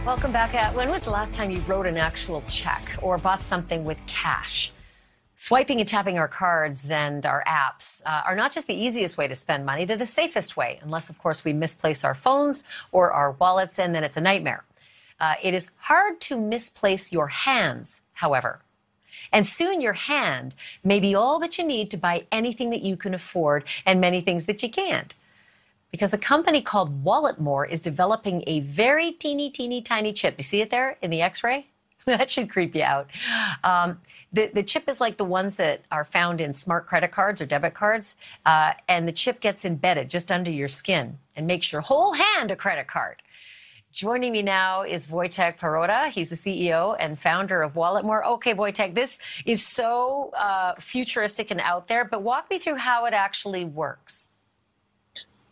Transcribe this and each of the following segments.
Welcome back. When was the last time you wrote an actual check or bought something with cash? Swiping and tapping our cards and our apps are not just the easiest way to spend money, they're the safest way, unless, of course, we misplace our phones or our wallets, and then it's a nightmare. It is hard to misplace your hands, however. And soon your hand may be all that you need to buy anything that you can afford and many things that you can't. Because a company called Walletmore is developing a very teeny tiny chip. You see it there in the X-ray? That should creep you out. The chip is like the ones that are found in smart credit cards or debit cards, and the chip gets embedded just under your skin and makes your whole hand a credit card. Joining me now is Wojtek Perota. He's the CEO and founder of Walletmore. Okay, Wojtek, this is so futuristic and out there, but walk me through how it actually works.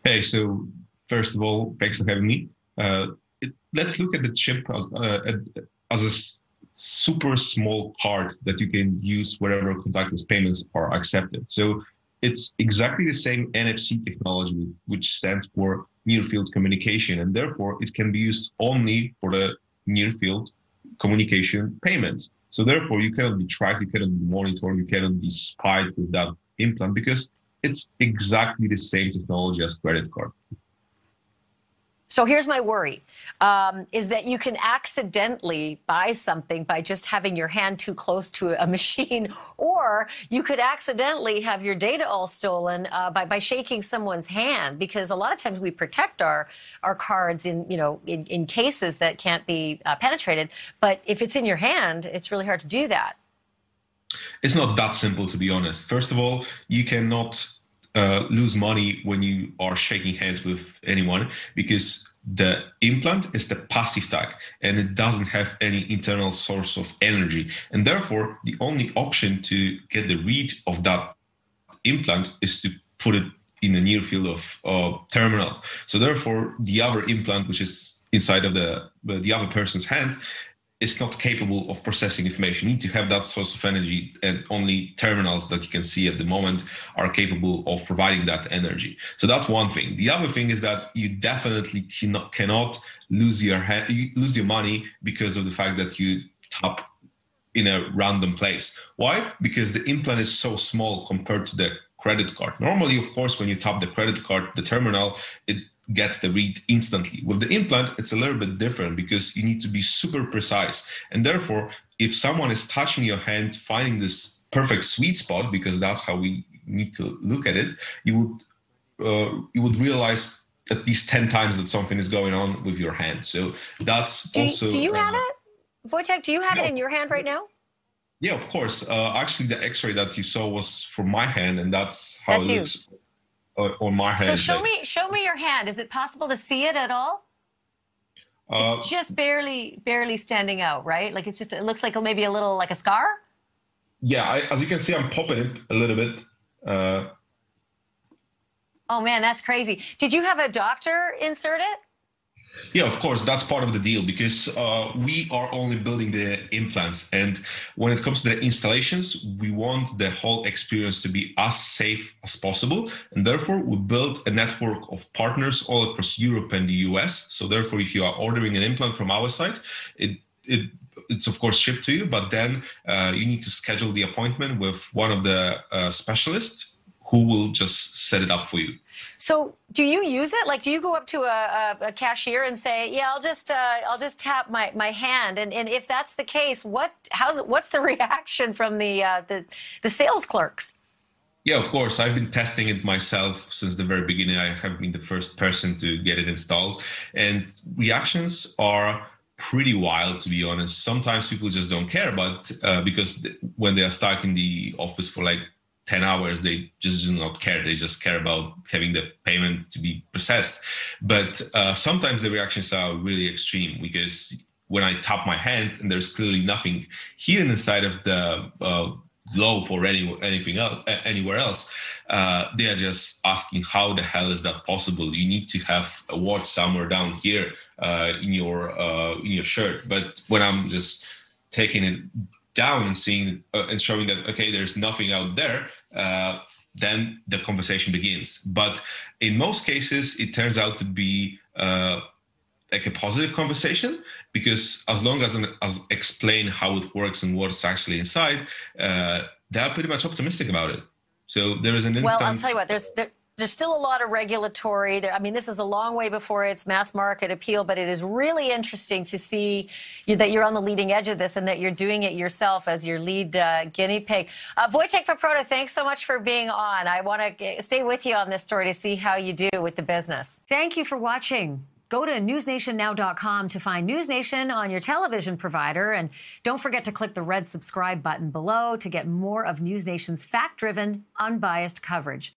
Hey, so first of all, thanks for having me. Let's look at the chip as a super small part that you can use wherever contactless payments are accepted. So it's exactly the same NFC technology, which stands for near field communication, and therefore it can be used only for the near field communication payments. So therefore you cannot be tracked, you cannot be monitored, you cannot be spied with that implant because it's exactly the same technology as credit card. So here's my worry, is that you can accidentally buy something by just having your hand too close to a machine, or you could accidentally have your data all stolen by shaking someone's hand, because a lot of times we protect our cards in cases that can't be penetrated. But if it's in your hand, it's really hard to do that. It's not that simple, to be honest. First of all, you cannot lose money when you are shaking hands with anyone, because the implant is the passive tag and it doesn't have any internal source of energy. And therefore, the only option to get the read of that implant is to put it in the near field of terminal. So therefore, the other implant, which is inside of the other person's hand, is not capable of processing information. You need to have that source of energy, and only terminals that you can see at the moment are capable of providing that energy. So that's one thing. The other thing is that you definitely cannot lose your money because of the fact that you tap in a random place. Why? Because the implant is so small compared to the credit card. Normally, of course, when you tap the credit card, the terminal, it gets the read instantly. With the implant, it's a little bit different because you need to be super precise. And therefore, if someone is touching your hand, finding this perfect sweet spot, because that's how we need to look at it, you would realize at least 10 times that something is going on with your hand. So that's do you have it? Wojtek, do you have it in your hand right now? Yeah, of course. Actually, the X-ray that you saw was from my hand, and that's how it looks. On my hand. So show me your hand. Is it possible to see it at all? It's just barely standing out, right? Like it looks like maybe a little like a scar. Yeah, as you can see, I'm popping it a little bit. Oh man, that's crazy. Did you have a doctor insert it? Yeah, of course, that's part of the deal, because we are only building the implants. And when it comes to the installations, we want the whole experience to be as safe as possible. And therefore, we built a network of partners all across Europe and the US. So therefore, if you are ordering an implant from our site, it's of course shipped to you, but then you need to schedule the appointment with one of the specialists who will just set it up for you. So do you use it? Like, do you go up to a cashier and say, yeah, I'll just tap my hand? And if that's the case, what's the reaction from the sales clerks? Yeah, of course. I've been testing it myself since the very beginning. I have been the first person to get it installed, and reactions are pretty wild, to be honest. Sometimes people just don't care, but because when they are stuck in the office for like 10 hours, they just do not care. They just care about having the payment to be processed. But sometimes the reactions are really extreme, because when I tap my hand and there's clearly nothing hidden inside of the glove or anything else, anywhere else, they are just asking, how the hell is that possible? You need to have a watch somewhere down here in your shirt. But when I'm just taking it down and seeing and showing that, okay, there's nothing out there, then the conversation begins. But in most cases, it turns out to be a like a positive conversation, because as long as explain how it works and what's actually inside, they're pretty much optimistic about it. So there is an instant... Well, I'll tell you what, there's still a lot of regulatory. I mean, this is a long way before its mass market appeal, but it is really interesting to see that you're on the leading edge of this and that you're doing it yourself as your lead guinea pig. Wojciech Paprota, thanks so much for being on. I want to stay with you on this story to see how you do with the business. Thank you for watching. Go to newsnationnow.com to find News Nation on your television provider. And don't forget to click the red subscribe button below to get more of News Nation's fact-driven, unbiased coverage.